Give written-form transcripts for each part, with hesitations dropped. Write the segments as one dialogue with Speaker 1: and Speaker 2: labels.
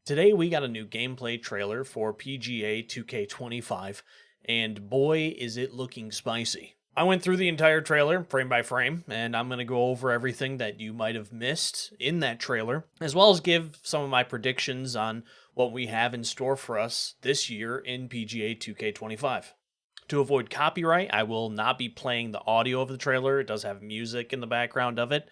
Speaker 1: Today we got a new gameplay trailer for PGA 2K25, and boy is it looking spicy. I went through the entire trailer frame by frame, and I'm going to go over everything that you might have missed in that trailer, as well as give some of my predictions on what we have in store for us this year in PGA 2K25. To avoid copyright, I will not be playing the audio of the trailer. It does have music in the background of it.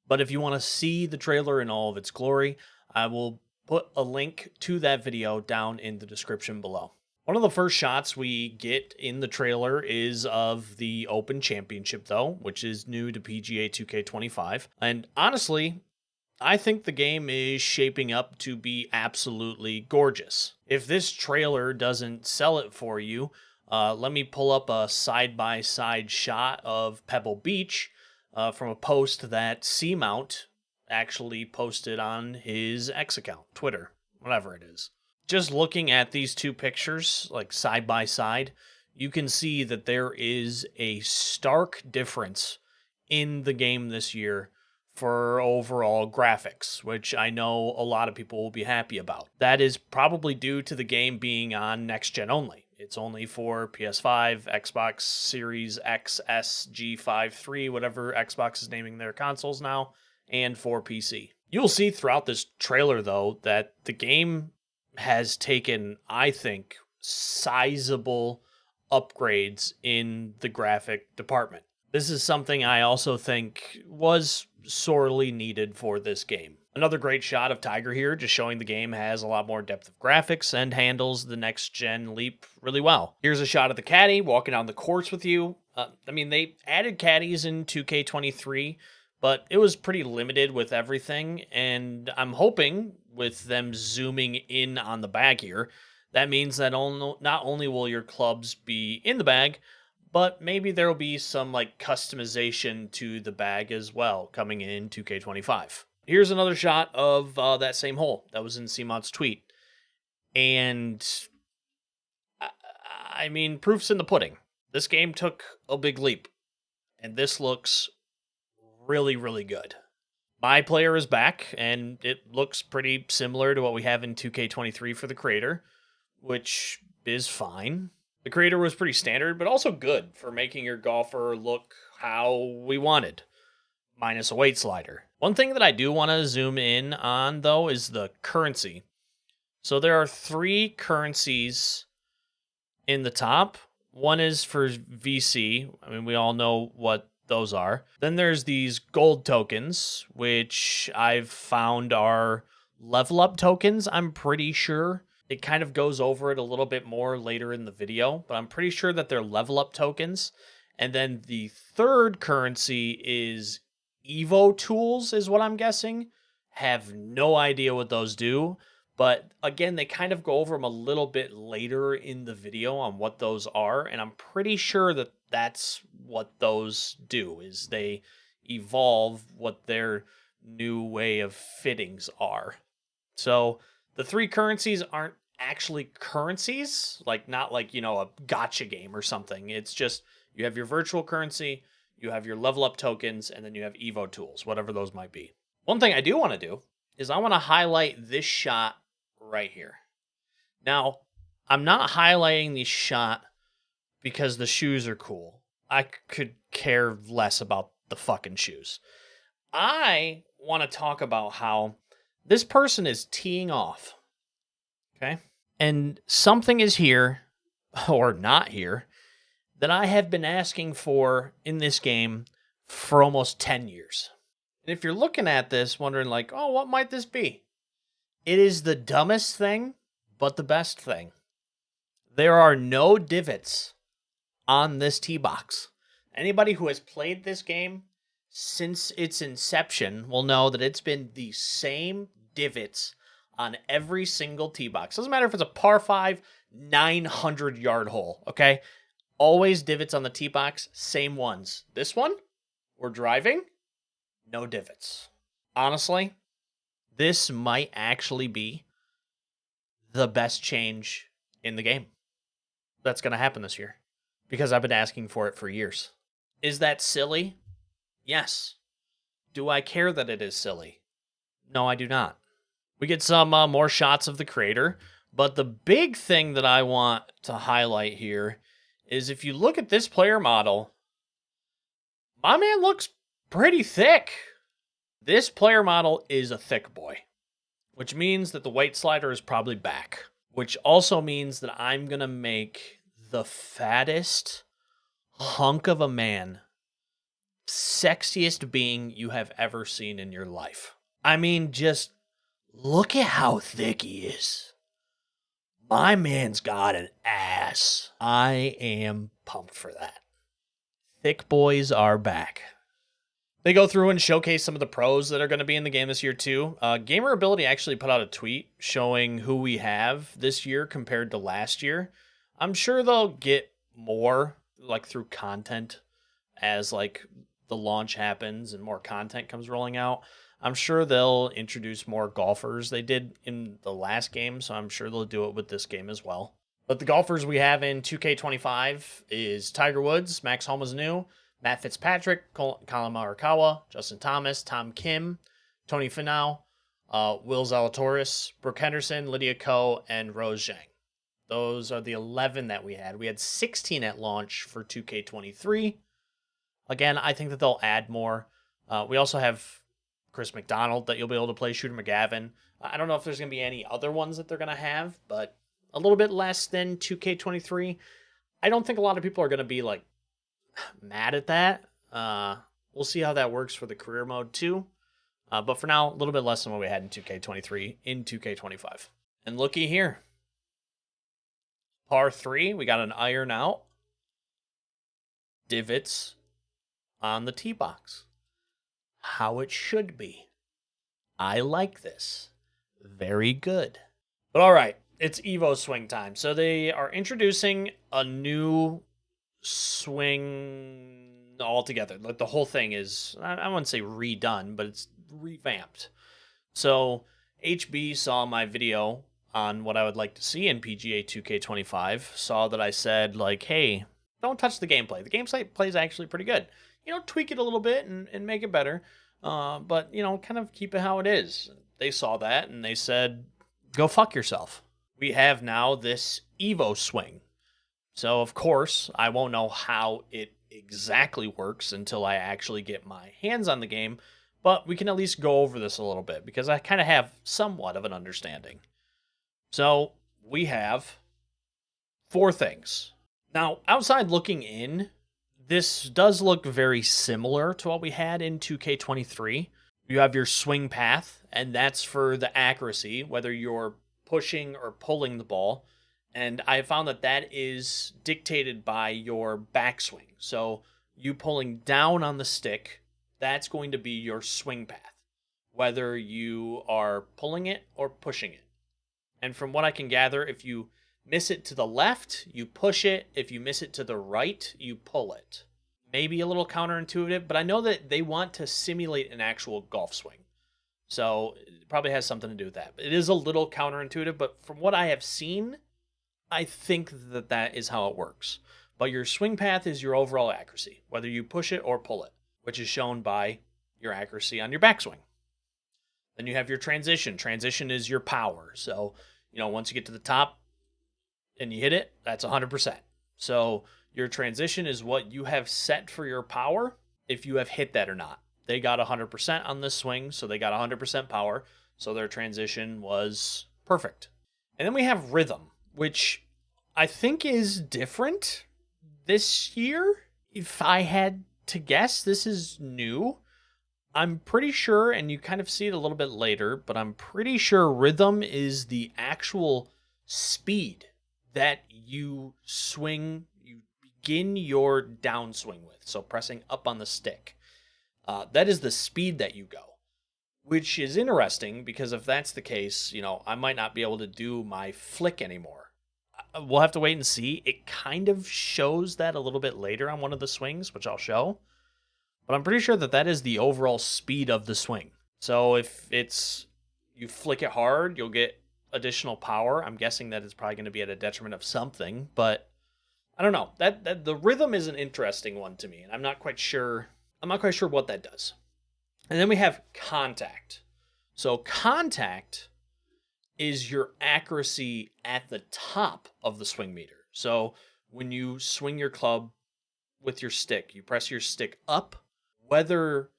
Speaker 1: But if you want to see the trailer in all of its glory, I will put a link to that video down in the description below. One of the first shots we get in the trailer is of the Open Championship, though, which is new to PGA 2K25. And honestly, I think the game is shaping up to be absolutely gorgeous. If this trailer doesn't sell it for you, let me pull up a side-by-side shot of Pebble Beach from a post that Seamount actually posted on his X account, Twitter, whatever it is. Just looking at these two pictures, like side by side, you can see that there is a stark difference in the game this year for overall graphics, which I know a lot of people will be happy about. That is probably due to the game being on next gen only. It's only for PS5, Xbox Series X, S, G5, 3, whatever Xbox is naming their consoles now, and for PC. You'll see throughout this trailer, though, that the game has taken, I think, sizable upgrades in the graphic department. This is something I also think was sorely needed for this game. Another great shot of Tiger here, just showing the game has a lot more depth of graphics and handles the next-gen leap really well. Here's a shot of the caddy walking down the course with you. They added caddies in 2K23, but it was pretty limited with everything, and I'm hoping with them zooming in on the bag here, that means that not only will your clubs be in the bag, but maybe there will be some customization to the bag as well coming in 2K25. Here's another shot of that same hole that was in Seamount's tweet. And, proof's in the pudding. This game took a big leap. And this looks really, really good. MyPlayer is back, and it looks pretty similar to what we have in 2K23 for the creator, which is fine. The creator was pretty standard, but also good for making your golfer look how we wanted, minus a weight slider. One thing that I do want to zoom in on, though, is the currency. So there are 3 currencies in the top. One is for VC. We all know what those are. Then there's these gold tokens, which I've found are level up tokens, I'm pretty sure. It kind of goes over it a little bit more later in the video, but I'm pretty sure that they're level up tokens. And then the third currency is Evo tools, is what I'm guessing. Have no idea what those do. But again, they kind of go over them a little bit later in the video on what those are. And I'm pretty sure that that's what those do, is they evolve what their new way of fittings are. So the 3 currencies aren't actually currencies, not a gotcha game or something. It's just you have your virtual currency, you have your level up tokens, and then you have Evo tools, whatever those might be. One thing I do want to do is I want to highlight this shot right here. Now, I'm not highlighting this shot because the shoes are cool. I could care less about the fucking shoes. I want to talk about how this person is teeing off. Okay? And something is here, or not here, that I have been asking for in this game for almost 10 years. And if you're looking at this wondering what might this be? It is the dumbest thing, but the best thing. There are no divots on this tee box. Anybody who has played this game since its inception will know that it's been the same divots on every single tee box. Doesn't matter if it's a par 5, 900-yard hole, okay? Always divots on the tee box, same ones. This one, we're driving, no divots. Honestly, this might actually be the best change in the game that's going to happen this year, because I've been asking for it for years. Is that silly? Yes. Do I care that it is silly? No, I do not. We get some more shots of the creator, but the big thing that I want to highlight here is if you look at this player model, my man looks pretty thick. This player model is a thick boy, which means that the weight slider is probably back, which also means that I'm going to make the fattest hunk of a man, sexiest being you have ever seen in your life. I mean, just look at how thick he is. My man's got an ass. I am pumped for that. Thick boys are back. They go through and showcase some of the pros that are going to be in the game this year too. Gamer Ability actually put out a tweet showing who we have this year compared to last year. I'm sure they'll get more like through content as like the launch happens and more content comes rolling out. I'm sure they'll introduce more golfers. They did in the last game, so I'm sure they'll do it with this game as well. But the golfers we have in 2K25 is Tiger Woods, Max Homa is new, Matt Fitzpatrick, Colin Morikawa, Justin Thomas, Tom Kim, Tony Finau, Will Zalatoris, Brooke Henderson, Lydia Ko, and Rose Zhang. Those are the 11 that we had. We had 16 at launch for 2K23. Again, I think that they'll add more. We also have Chris McDonald that you'll be able to play, Shooter McGavin. I don't know if there's going to be any other ones that they're going to have, but a little bit less than 2K23. I don't think a lot of people are going to be like mad at that. We'll see how that works for the career mode too. But for now, a little bit less than what we had in 2K23 in 2K25. And looky here. Par 3, we got an iron out. Divots on the tee box. How it should be. I like this. Very good. But all right, it's Evo Swing time. So they are introducing a new swing altogether. Like the whole thing is, I wouldn't say redone, but it's revamped. So HB saw my video on what I would like to see in PGA 2K25, saw that I said like, hey, don't touch the gameplay. The gameplay plays actually pretty good. Tweak it a little bit and make it better. But, kind of keep it how it is. They saw that and they said, go fuck yourself. We have now this Evo Swing. So, of course, I won't know how it exactly works until I actually get my hands on the game. But we can at least go over this a little bit because I kind of have somewhat of an understanding. So, we have 4 things. Now, outside looking in, this does look very similar to what we had in 2K23. You have your swing path, and that's for the accuracy, whether you're pushing or pulling the ball. And I found that that is dictated by your backswing. So you pulling down on the stick, that's going to be your swing path, whether you are pulling it or pushing it. And from what I can gather, if you miss it to the left, you push it. If you miss it to the right, you pull it. Maybe a little counterintuitive, but I know that they want to simulate an actual golf swing. So it probably has something to do with that. It is a little counterintuitive, but from what I have seen, I think that that is how it works. But your swing path is your overall accuracy, whether you push it or pull it, which is shown by your accuracy on your backswing. Then you have your transition. Transition is your power. So, once you get to the top and you hit it, that's 100%. So your transition is what you have set for your power, if you have hit that or not. They got 100% on this swing, so they got 100% power. So their transition was perfect. And then we have rhythm, which I think is different this year. If I had to guess, this is new. I'm pretty sure, and you kind of see it a little bit later, but I'm pretty sure rhythm is the actual speed that you swing, you begin your downswing with. So pressing up on the stick. That is the speed that you go, which is interesting because if that's the case, I might not be able to do my flick anymore. We'll have to wait and see. It kind of shows that a little bit later on one of the swings, which I'll show. But I'm pretty sure that that is the overall speed of the swing. So if you flick it hard, you'll get additional power. I'm guessing that it's probably going to be at a detriment of something, but I don't know. That the rhythm is an interesting one to me, and I'm not quite sure what that does. And then we have contact. So contact is your accuracy at the top of the swing meter. So when you swing your club with your stick, you press your stick up, whether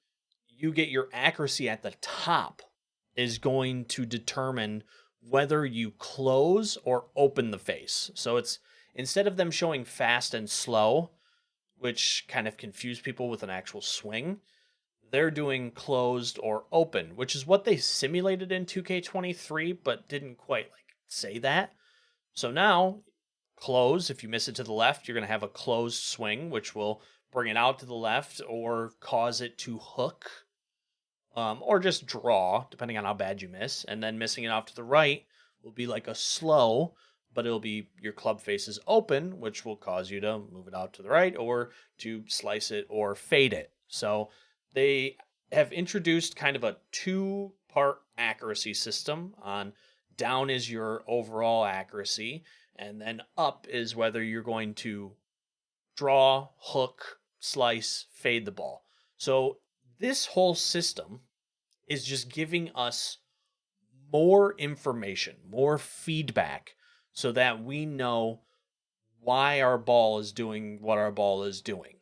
Speaker 1: you get your accuracy at the top is going to determine whether you close or open the face. So it's instead of them showing fast and slow, which kind of confuse people with an actual swing, they're doing closed or open, which is what they simulated in 2K23, but didn't quite like say that. So now, close, if you miss it to the left, you're going to have a closed swing, which will bring it out to the left or cause it to hook, or just draw, depending on how bad you miss. And then missing it off to the right will be like a slow, but it'll be your club face is open, which will cause you to move it out to the right or to slice it or fade it. So they have introduced kind of a two-part accuracy system. On down is your overall accuracy, and then up is whether you're going to draw, hook, slice, fade the ball. So this whole system is just giving us more information, more feedback, so that we know why our ball is doing what our ball is doing.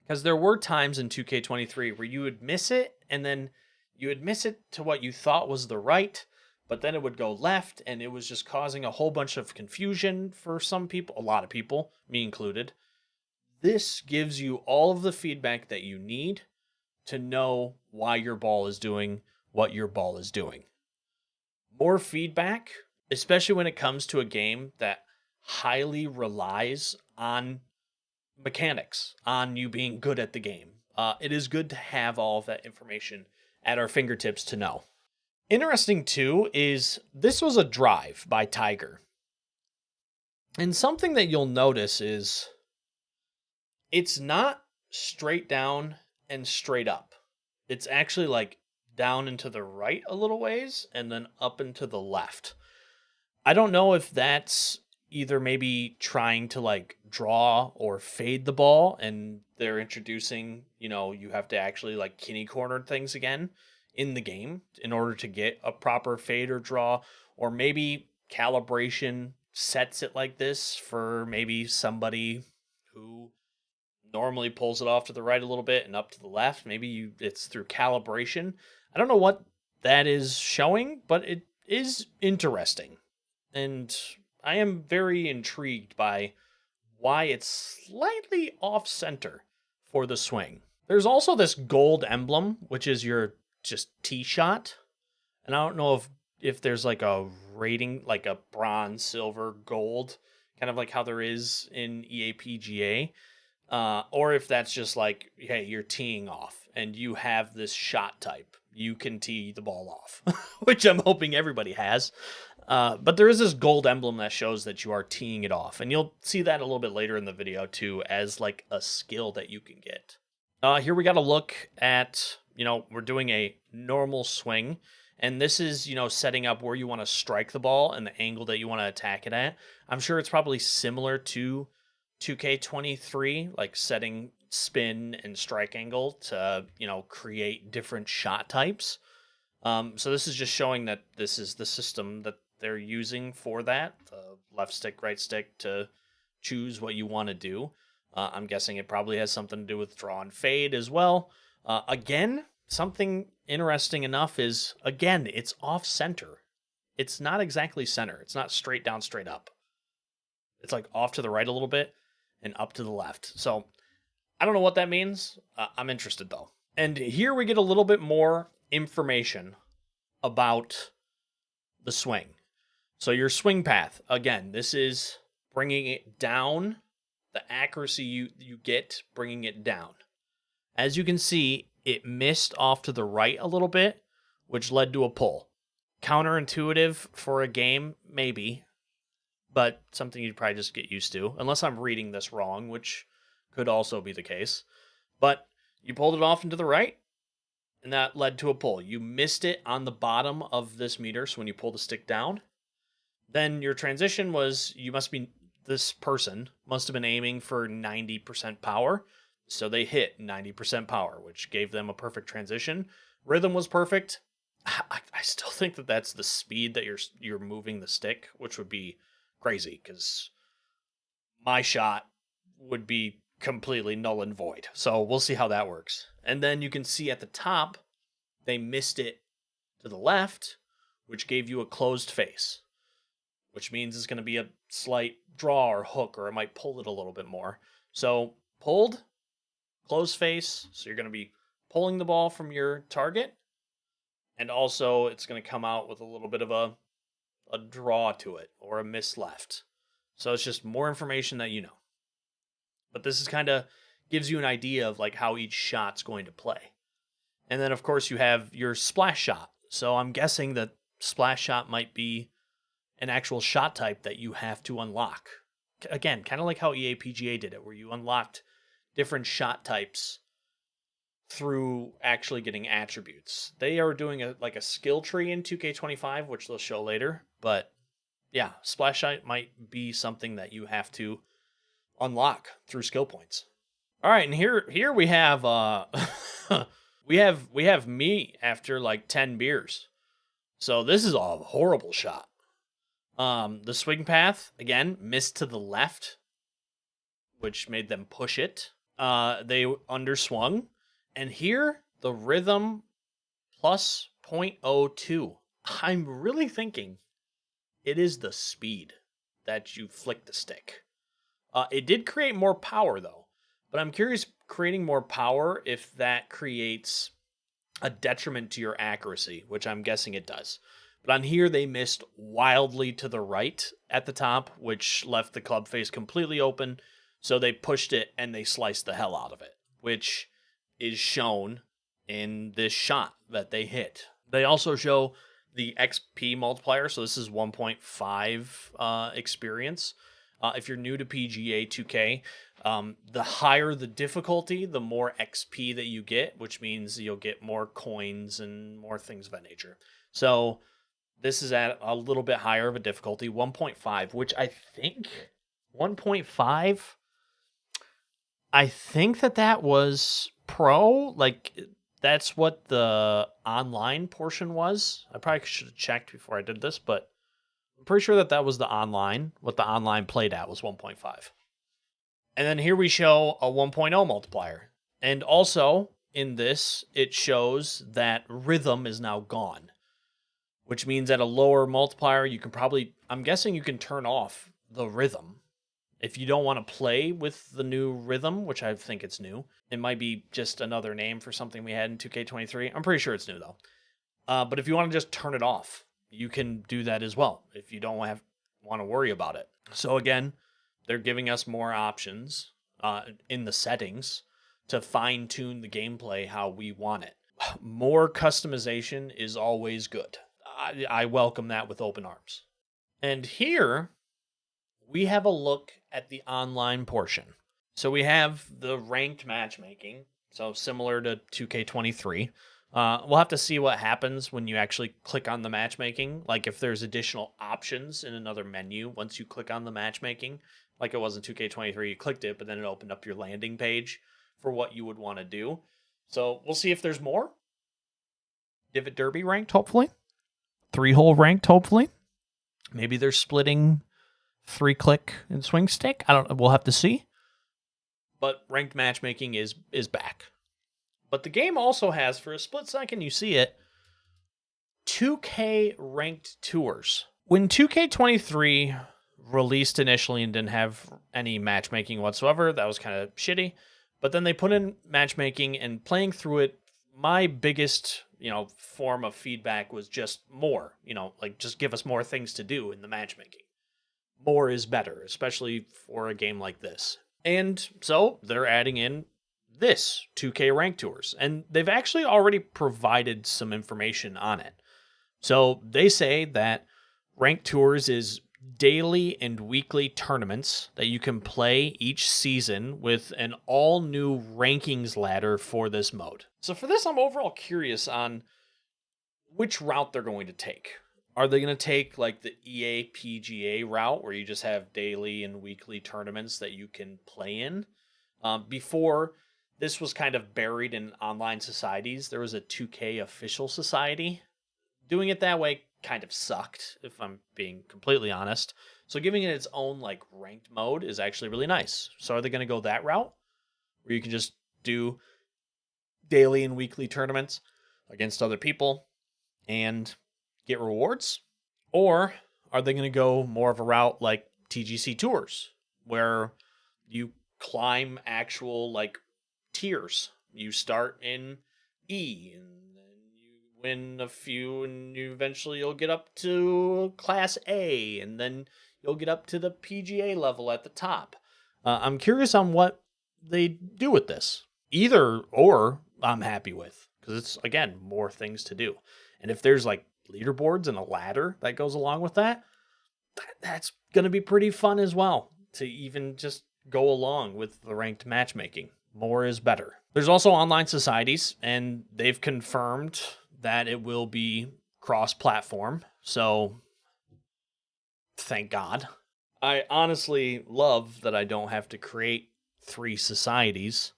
Speaker 1: Because there were times in 2K23 where you would miss it, and then you would miss it to what you thought was the right, but then it would go left, and it was just causing a whole bunch of confusion for some people, a lot of people, me included. This gives you all of the feedback that you need to know why your ball is doing what your ball is doing. More feedback, especially when it comes to a game that highly relies on mechanics, on you being good at the game. It is good to have all of that information at our fingertips to know. Interesting, too, is this was a drive by Tiger. And something that you'll notice is it's not straight down and straight up. It's actually like down and to the right a little ways and then up and to the left. I don't know if that's either maybe trying to like draw or fade the ball, and they're introducing, you have to actually like kitty corner things again in the game in order to get a proper fade or draw, or maybe calibration sets it like this for maybe somebody who normally pulls it off to the right a little bit and up to the left. Maybe it's through calibration. I don't know what that is showing, but it is interesting. And I am very intrigued by why it's slightly off center for the swing. There's also this gold emblem, which is your just tee shot. And I don't know if there's like a rating, like a bronze, silver, gold, kind of like how there is in EA PGA. Or if that's just like, hey, you're teeing off and you have this shot type. You can tee the ball off, which I'm hoping everybody has. But there is this gold emblem that shows that you are teeing it off. And you'll see that a little bit later in the video, too, as like a skill that you can get. Here we got to look at, we're doing a normal swing. And this is, setting up where you want to strike the ball and the angle that you want to attack it at. I'm sure it's probably similar to 2K23, like setting spin and strike angle to, create different shot types. So this is just showing that this is the system that they're using for that, the left stick, right stick, to choose what you want to do. I'm guessing it probably has something to do with draw and fade as well. Again, something interesting enough is, again, it's off center. It's not exactly center. It's not straight down, straight up. It's like off to the right a little bit and up to the left. So I don't know what that means. I'm interested though. And here we get a little bit more information about the swing. So your swing path, again, this is bringing it down, the accuracy you get, bringing it down. As you can see, it missed off to the right a little bit, which led to a pull. Counterintuitive for a game, maybe, but something you'd probably just get used to, unless I'm reading this wrong, which could also be the case. But you pulled it off into the right, and that led to a pull. You missed it on the bottom of this meter, so when you pull the stick down, then your transition was, this person must have been aiming for 90% power, so they hit 90% power, which gave them a perfect transition. Rhythm was perfect. I still think that that's the speed that you're moving the stick, which would be crazy because my shot would be completely null and void. So we'll see how that works. And then you can see at the top, they missed it to the left, which gave you a closed face, which means it's going to be a slight draw or hook, or it might pull it a little bit more. So pulled, closed face. So you're going to be pulling the ball from your target. And also it's going to come out with a little bit of a draw to it or a miss left. So it's just more information that you know. But this is kind of gives you an idea of like how each shot's going to play. And then of course you have your splash shot. So I'm guessing that splash shot might be an actual shot type that you have to unlock. Again, kind of like how EA PGA did it, where you unlocked different shot types through actually getting attributes. They are doing a skill tree in 2K25, which they'll show later. But yeah, splash shot might be something that you have to unlock through skill points. All right, and here we have we have me after like 10 beers. So this is a horrible shot. The swing path again missed to the left, which made them push it. They underswung, and here the rhythm plus 0.02. I'm really thinking it is the speed that you flick the stick. It did create more power though, but I'm curious creating more power if that creates a detriment to your accuracy, which I'm guessing it does. But on here, they missed wildly to the right at the top, which left the club face completely open. So they pushed it and they sliced the hell out of it, which is shown in this shot that they hit. They also show the XP multiplier. So this is 1.5 experience. If you're new to PGA 2K, the higher the difficulty, the more XP that you get, which means you'll get more coins and more things of that nature. So this is at a little bit higher of a difficulty, 1.5, which I think 1.5, I think that was pro. Like, that's what the online portion was. I probably should have checked before I did this, but I'm pretty sure that was the online. What the online played at was 1.5. And then here we show a 1.0 multiplier. And also in this, it shows that rhythm is now gone, which means at a lower multiplier, you can probably, I'm guessing you can turn off the rhythm. If you don't want to play with the new rhythm, which I think it's new, it might be just another name for something we had in 2K23. I'm pretty sure it's new though. But if you want to just turn it off, you can do that as well if you don't want to worry about it. So again, they're giving us more options in the settings to fine tune the gameplay how we want it. More customization is always good. I welcome that with open arms. And here we have a look at the online portion. So we have the ranked matchmaking, so similar to 2K23. We'll have to see what happens when you actually click on the matchmaking. Like if there's additional options in another menu once you click on the matchmaking, like it was in 2K23, you clicked it, but then it opened up your landing page for what you would want to do. So we'll see if there's more. Divot Derby ranked, hopefully. 3-hole ranked, hopefully. Maybe they're splitting 3-click and swing stick. I don't know. We'll have to see. But ranked matchmaking is back. But the game also has, for a split second, you see it, 2K ranked tours. When 2K23 released initially and didn't have any matchmaking whatsoever, that was kind of shitty. But then they put in matchmaking, and playing through it, my biggest, form of feedback was just more, like just give us more things to do in the matchmaking. More is better, especially for a game like this. And so they're adding in this 2K rank tours, and they've actually already provided some information on it. So they say that rank tours is daily and weekly tournaments that you can play each season with an all new rankings ladder for this mode. So for this, I'm overall curious on which route they're going to take. Are they going to take like the EA PGA route where you just have daily and weekly tournaments that you can play in? Before, this was kind of buried in online societies. There was a 2K official society Doing it that way kind of sucked, if I'm being completely honest. So giving it its own like ranked mode is actually really nice. So are they going to go that route where you can just do daily and weekly tournaments against other people and get rewards? Or are they going to go more of a route like TGC Tours where you climb actual like tiers? You start in E and then you win a few and you'll get up to class A and then you'll get up to the PGA level at the top. I'm curious on what they do with this. Either or I'm happy with, because it's, again, more things to do. And if there's like leaderboards and a ladder that goes along with that, that's going to be pretty fun as well, to even just go along with the ranked matchmaking. More is better. There's also online societies, and they've confirmed that it will be cross-platform. So thank God. I honestly love that I don't have to create 3 societies.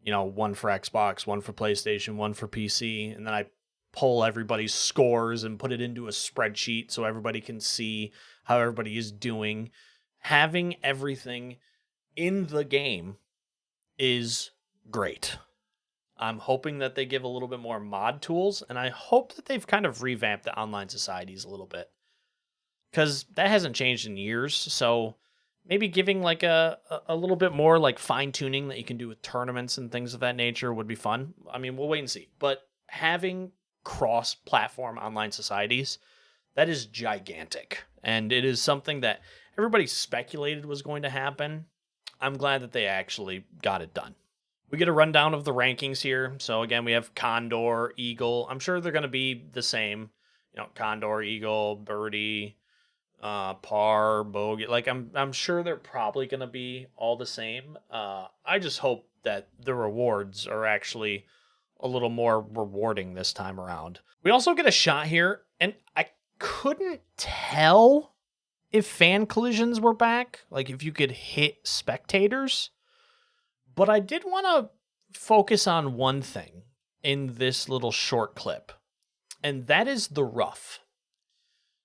Speaker 1: You know, one for Xbox, one for PlayStation, one for PC, and then I pull everybody's scores and put it into a spreadsheet so everybody can see how everybody is doing. Having everything in the game is great. I'm hoping that they give a little bit more mod tools, and I hope that they've kind of revamped the online societies a little bit, because that hasn't changed in years. So maybe giving like a little bit more like fine tuning that you can do with tournaments and things of that nature would be fun. I mean, we'll wait and see. But having cross-platform online societies, that is gigantic. And it is something that everybody speculated was going to happen. I'm glad that they actually got it done. We get a rundown of the rankings here. So again, we have Condor, Eagle. I'm sure they're going to be the same. You know, Condor, Eagle, Birdie, par, bogey. Like I'm sure they're probably going to be all the same. I just hope that the rewards are actually a little more rewarding this time around. We also get a shot here, and I couldn't tell if fan collisions were back, like if you could hit spectators, but I did want to focus on one thing in this little short clip, and that is the rough.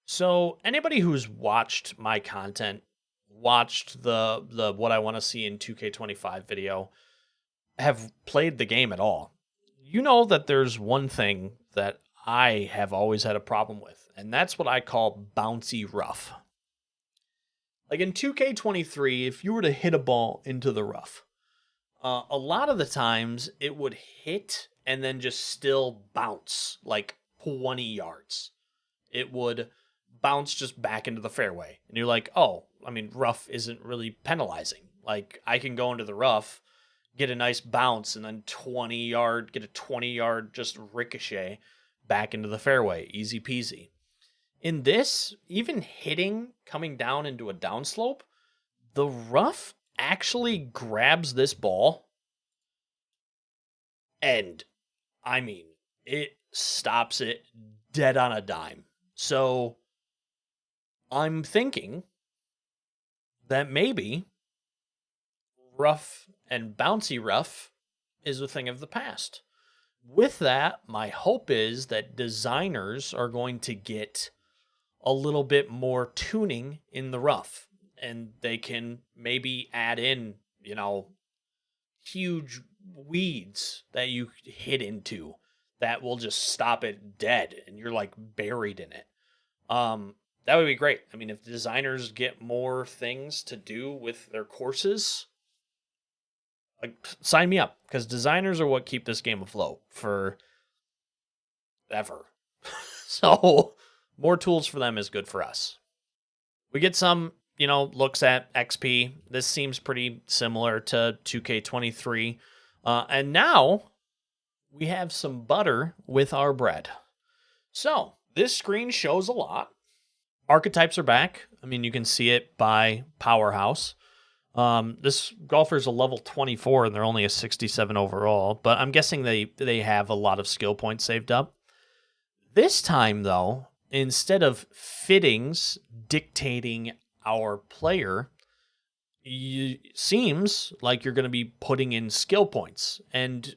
Speaker 1: So anybody who's watched my content, watched the what I want to see in 2K25 video, have played the game at all, you know that there's one thing that I have always had a problem with, and that's what I call bouncy rough. Like in 2K23, if you were to hit a ball into the rough, a lot of the times it would hit and then just still bounce like 20 yards. It would bounce just back into the fairway. And you're like, oh, I mean, rough isn't really penalizing. Like, I can go into the rough, get a nice bounce, and then get a 20-yard just ricochet back into the fairway. Easy peasy. In this, even hitting, coming down into a downslope, the rough actually grabs this ball, and, I mean, it stops it dead on a dime. So I'm thinking that maybe rough and bouncy rough is a thing of the past. With that, my hope is that designers are going to get a little bit more tuning in the rough, and they can maybe add in, you know, huge weeds that you hit into that will just stop it dead and you're like buried in it. That would be great. I mean, if designers get more things to do with their courses, like, sign me up, because designers are what keep this game afloat for ever. So more tools for them is good for us. We get some, you know, looks at XP. This seems pretty similar to 2K23. And now we have some butter with our bread. So this screen shows a lot. Archetypes are back. I mean, you can see it by Powerhouse. This golfer's a level 24 and they're only a 67 overall, but I'm guessing they have a lot of skill points saved up. This time, though, instead of fittings dictating our player, seems like you're going to be putting in skill points, and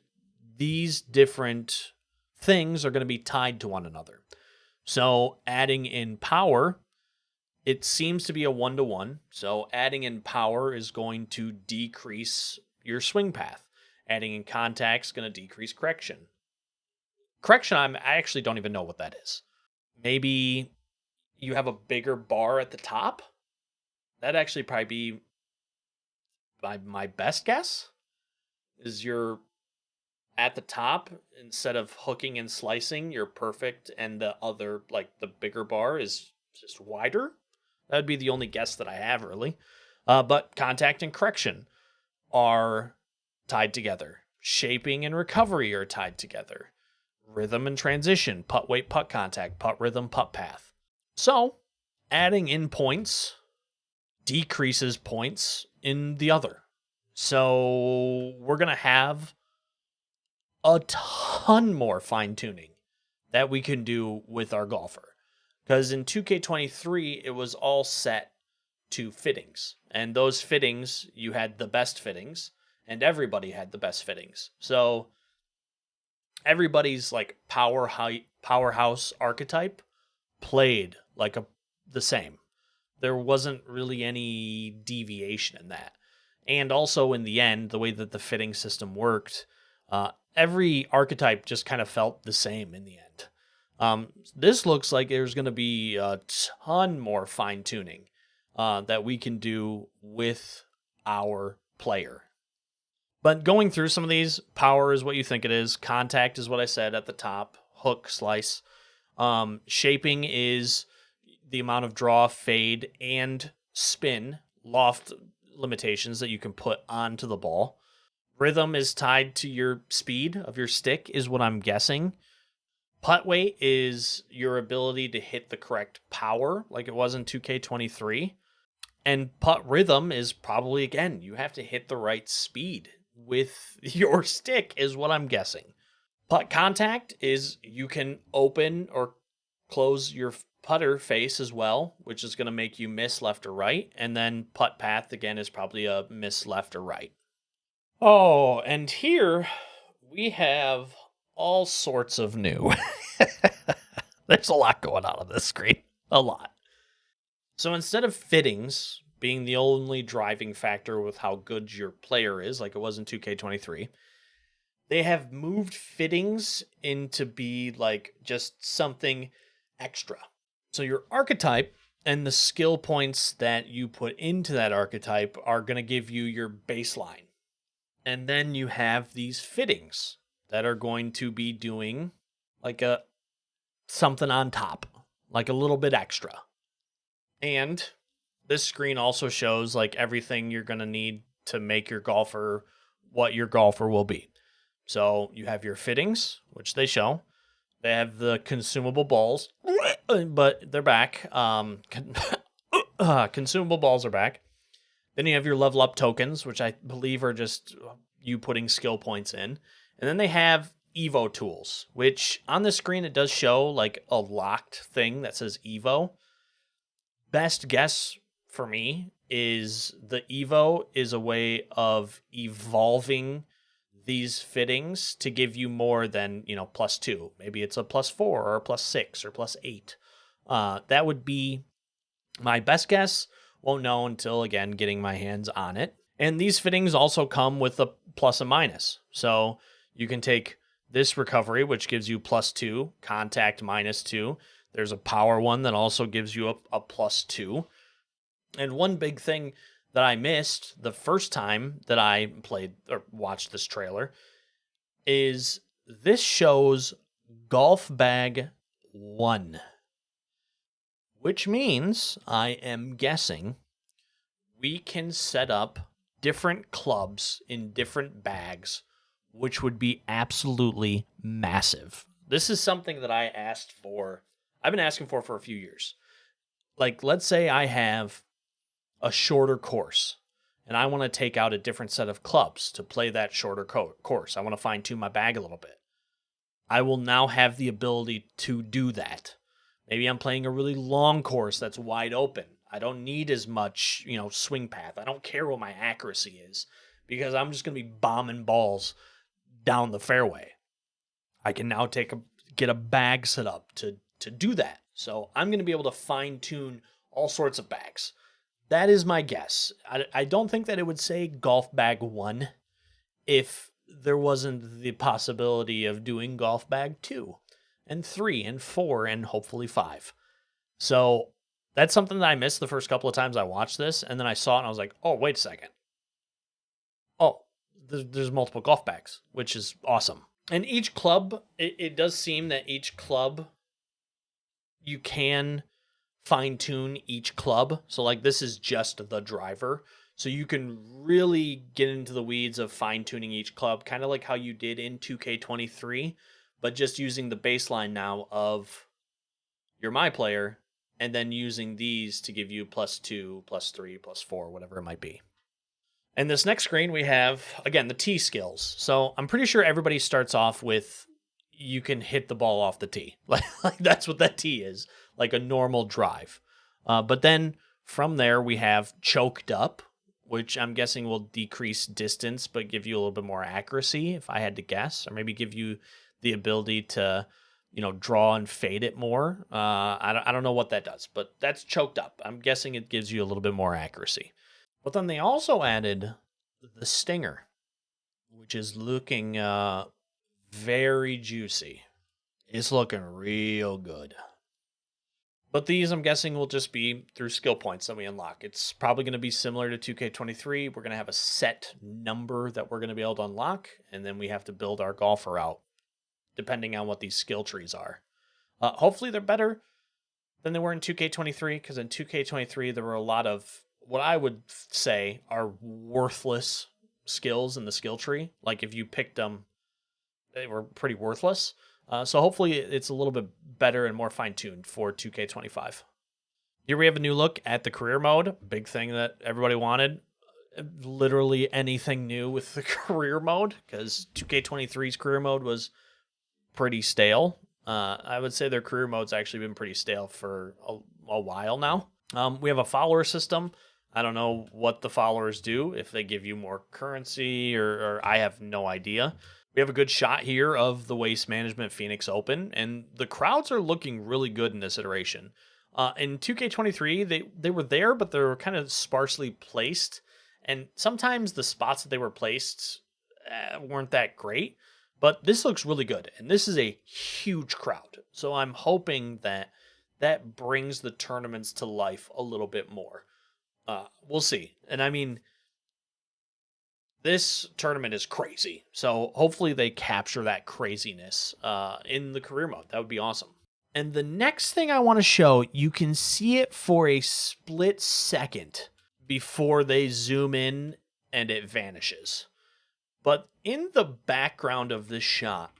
Speaker 1: these different things are going to be tied to one another. So adding in power, it seems to be a 1-to-1. So adding in power is going to decrease your swing path. Adding in contact is going to decrease correction. Correction, I actually don't even know what that is. Maybe you have a bigger bar at the top? That'd actually probably be my best guess. Is you're at the top, instead of hooking and slicing, you're perfect, and the other, like the bigger bar, is just wider. That'd be the only guess that I have, really. But contact and correction are tied together. Shaping and recovery are tied together. Rhythm and transition, putt weight, putt contact, putt rhythm, putt path. So, adding in points decreases points in the other. So, we're going to have a ton more fine tuning that we can do with our golfer. Because in 2K23, it was all set to fittings. And those fittings, you had the best fittings, and everybody had the best fittings. So everybody's like powerhouse archetype played like the same. There wasn't really any deviation in that. And also in the end, the way that the fitting system worked, every archetype just kind of felt the same in the end. This looks like there's going to be a ton more fine tuning that we can do with our player. But going through some of these, power is what you think it is. Contact is what I said at the top. Hook, slice. Shaping is the amount of draw, fade, and spin, loft limitations that you can put onto the ball. Rhythm is tied to your speed of your stick, is what I'm guessing. Putt weight is your ability to hit the correct power, like it was in 2K23. And putt rhythm is probably, again, you have to hit the right speed with your stick, is what I'm guessing. Putt contact is you can open or close your putter face as well, which is going to make you miss left or right. And then putt path, again, is probably a miss left or right. Oh, and here we have all sorts of new. There's a lot going on this screen. A lot. So instead of fittings being the only driving factor with how good your player is, like it was in 2K23, they have moved fittings into be like just something extra. So your archetype and the skill points that you put into that archetype are going to give you your baseline. And then you have these fittings that are going to be doing like something on top, like a little bit extra. And this screen also shows like everything you're going to need to make your golfer what your golfer will be. So you have your fittings, which they show. They have the consumable balls, but they're back. Consumable balls are back. Then you have your level up tokens, which I believe are just you putting skill points in. And then they have Evo tools, which on the screen it does show like a locked thing that says Evo. Best guess for me is the Evo is a way of evolving these fittings to give you more than, +2. Maybe it's a +4 or a +6 or +8. That would be my best guess. Won't know until, again, getting my hands on it. And these fittings also come with a plus and minus. So you can take this recovery, which gives you +2, contact -2. There's a power one that also gives you a +2. And one big thing that I missed the first time that I played or watched this trailer is this shows golf bag 1, which means I am guessing we can set up different clubs in different bags, which would be absolutely massive. This is something that I've been asking for a few years. Like, let's say I have a shorter course and I want to take out a different set of clubs to play that shorter course. I want to fine tune my bag a little bit. I will now have the ability to do that. Maybe I'm playing a really long course that's wide open. I don't need as much, swing path. I don't care what my accuracy is because I'm just going to be bombing balls down the fairway. I can now get a bag set up to to do that. So I'm going to be able to fine tune all sorts of bags. That is my guess. I don't think that it would say golf bag 1 if there wasn't the possibility of doing golf bag 2 and 3 and 4 and hopefully 5. So that's something that I missed the first couple of times I watched this, and then I saw it and I was like, oh, wait a second. Oh, there's multiple golf bags, which is awesome. And each club, it does seem that each club, you can fine tune each club. So like this is just the driver. So you can really get into the weeds of fine tuning each club, kind of like how you did in 2K23, but just using the baseline now of your MyPlayer and then using these to give you +2, +3, +4, whatever it might be. And this next screen, we have, again, the tee skills. So I'm pretty sure everybody starts off with you can hit the ball off the tee. Like that's what that tee is, like a normal drive. But then from there, we have choked up, which I'm guessing will decrease distance, but give you a little bit more accuracy, if I had to guess, or maybe give you the ability to, draw and fade it more. I don't know what that does, but that's choked up. I'm guessing it gives you a little bit more accuracy. But then they also added the stinger, which is looking very juicy. It's looking real good. But these, I'm guessing, will just be through skill points that we unlock. It's probably going to be similar to 2K23. We're going to have a set number that we're going to be able to unlock, and then we have to build our golfer out, depending on what these skill trees are. Hopefully they're better than they were in 2K23, because in 2K23 there were a lot of what I would say are worthless skills in the skill tree. Like if you picked them, they were pretty worthless. So hopefully it's a little bit better and more fine-tuned for 2K25. Here we have a new look at the career mode. Big thing that everybody wanted. Literally anything new with the career mode, because 2K23's career mode was pretty stale. I would say their career mode's actually been pretty stale for a while now. We have a follower system. I don't know what the followers do, if they give you more currency or I have no idea. We have a good shot here of the Waste Management Phoenix Open, and the crowds are looking really good in this iteration. In 2K23, they were there, but they were kind of sparsely placed, and sometimes the spots that they were placed weren't that great, but this looks really good, and this is a huge crowd, so I'm hoping that brings the tournaments to life a little bit more. We'll see. And I mean, this tournament is crazy. So hopefully they capture that craziness in the career mode. That would be awesome. And the next thing I want to show, you can see it for a split second before they zoom in and it vanishes. But in the background of this shot,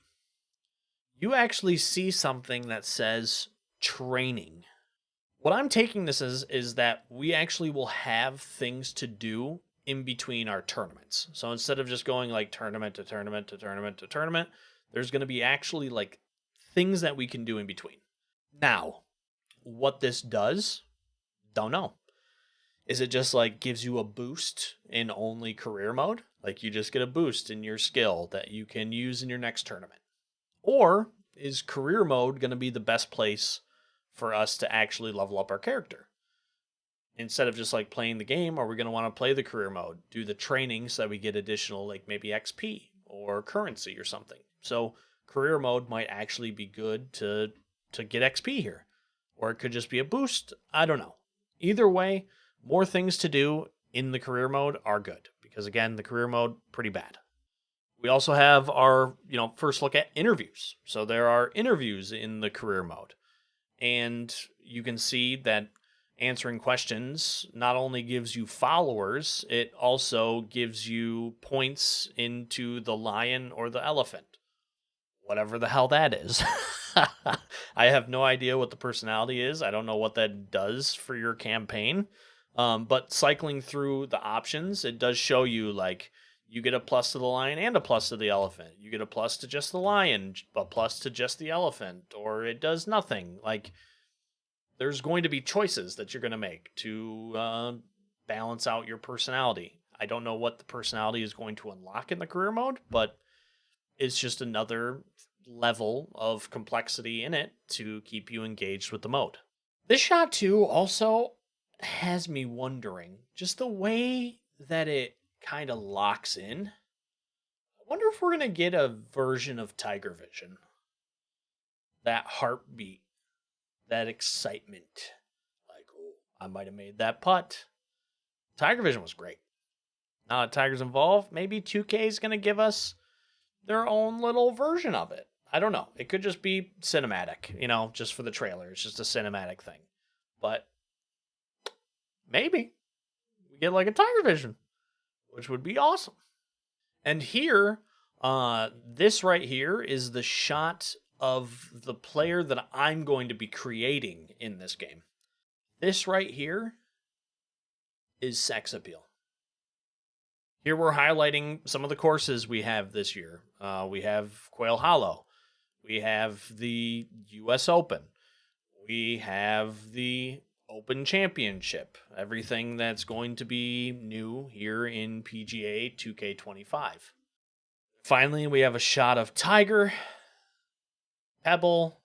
Speaker 1: you actually see something that says training. What I'm taking this as is that we actually will have things to do in between our tournaments. So instead of just going like tournament to tournament to tournament to tournament, there's going to be actually like things that we can do in between. Now, what this does, don't know. Is it just like gives you a boost in only career mode? Like you just get a boost in your skill that you can use in your next tournament? Or is career mode going to be the best place for us to actually level up our character? Instead of just like playing the game, are we going to want to play the career mode, do the training so that we get additional like maybe XP or currency or something? So career mode might actually be good to get XP here, or it could just be a boost. I don't know. Either way, more things to do in the career mode are good, because again, the career mode pretty bad. We also have our, first look at interviews. So there are interviews in the career mode. And you can see that answering questions not only gives you followers, it also gives you points into the lion or the elephant. Whatever the hell that is. I have no idea what the personality is. I don't know what that does for your campaign. But cycling through the options, it does show you like you get a plus to the lion and a plus to the elephant. You get a plus to just the lion, a plus to just the elephant, or it does nothing. Like, there's going to be choices that you're going to make to balance out your personality. I don't know what the personality is going to unlock in the career mode, but it's just another level of complexity in it to keep you engaged with the mode. This shot too also has me wondering just the way that it kind of locks in. I wonder if we're going to get a version of Tiger Vision. That heartbeat, that excitement. Like, oh, I might have made that putt. Tiger Vision was great. Now that Tiger's involved, maybe 2K is going to give us their own little version of it. I don't know. It could just be cinematic, just for the trailer. It's just a cinematic thing. But maybe we get like a Tiger Vision, which would be awesome. And here, this right here is the shot of the player that I'm going to be creating in this game. This right here is sex appeal. Here we're highlighting some of the courses we have this year. We have Quail Hollow. We have the US Open. We have the Open Championship. Everything that's going to be new here in PGA 2K25. Finally, we have a shot of Tiger, Pebble,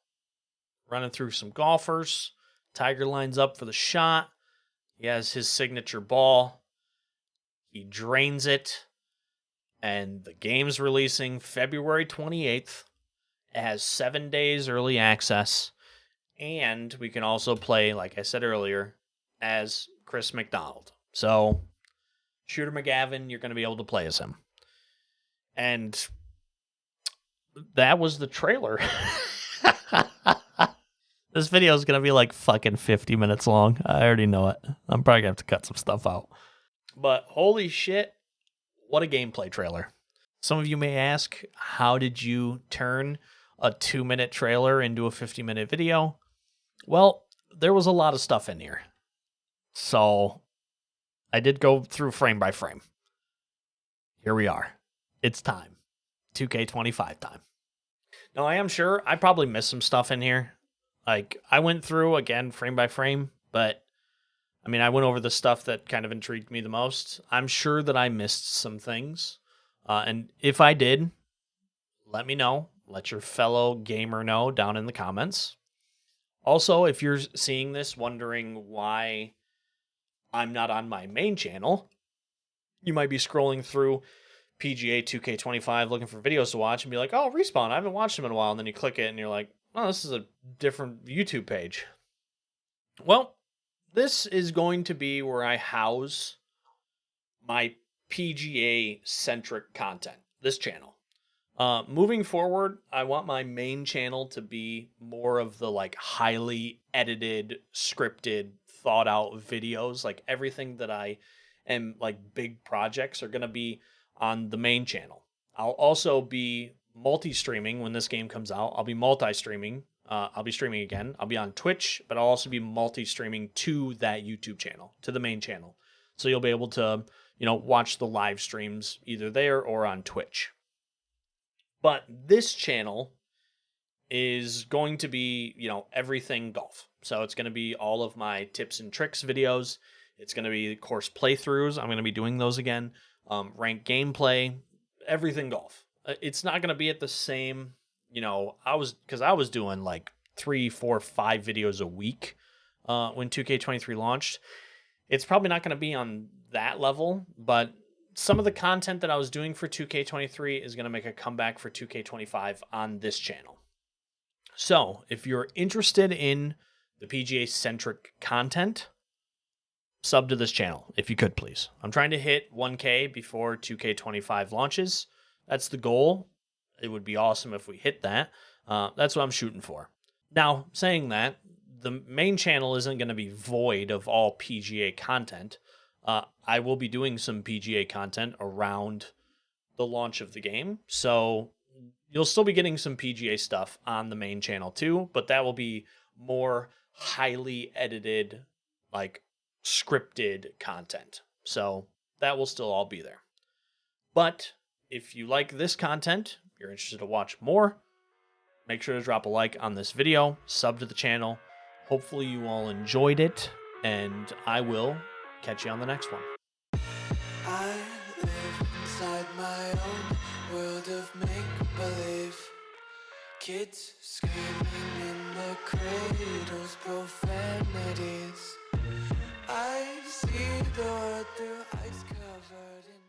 Speaker 1: running through some golfers. Tiger lines up for the shot. He has his signature ball. He drains it. And the game's releasing February 28th. It has 7 days early access. And we can also play, like I said earlier, as Chris McDonald. So, Shooter McGavin, you're going to be able to play as him. And that was the trailer. This video is going to be like fucking 50 minutes long. I already know it. I'm probably going to have to cut some stuff out. But holy shit, what a gameplay trailer. Some of you may ask, how did you turn a 2-minute trailer into a 50-minute video? Well, there was a lot of stuff in here. So I did go through frame by frame. Here we are. It's time. 2K25 time. Now, I am sure I probably missed some stuff in here. Like, I went through, again, frame by frame, but, I went over the stuff that kind of intrigued me the most. I'm sure that I missed some things. And if I did, let me know. Let your fellow gamer know down in the comments. Also, if you're seeing this wondering why I'm not on my main channel, you might be scrolling through PGA 2K25 looking for videos to watch and be like, oh, Respawn, I haven't watched them in a while. And then you click it and you're like, oh, this is a different YouTube page. Well, this is going to be where I house my PGA-centric content, this channel. Moving forward, I want my main channel to be more of the like highly edited, scripted, thought out videos. Like everything that I am like big projects are going to be on the main channel. I'll also be multi-streaming when this game comes out. I'll be multi-streaming. I'll be streaming again. I'll be on Twitch, but I'll also be multi-streaming to that YouTube channel, to the main channel. So you'll be able to, watch the live streams either there or on Twitch. But this channel is going to be, everything golf. So it's going to be all of my tips and tricks videos. It's going to be course playthroughs. I'm going to be doing those again. Ranked gameplay, everything golf. It's not going to be at the same, I was doing like 3, 4, 5 videos a week when 2K23 launched. It's probably not going to be on that level, but some of the content that I was doing for 2K23 is going to make a comeback for 2K25 on this channel. So if you're interested in the PGA-centric content, sub to this channel, if you could, please. I'm trying to hit 1K before 2K25 launches. That's the goal. It would be awesome if we hit that. That's what I'm shooting for. Now, saying that, the main channel isn't going to be void of all PGA content. I will be doing some PGA content around the launch of the game. So you'll still be getting some PGA stuff on the main channel too, but that will be more highly edited, like scripted content. So that will still all be there. But if you like this content, you're interested to watch more, make sure to drop a like on this video, sub to the channel. Hopefully you all enjoyed it, and I will catch you on the next one.
Speaker 2: I live inside my own world of make-believe. Kids screaming in the cradles, profanities. I see the world through ice covered in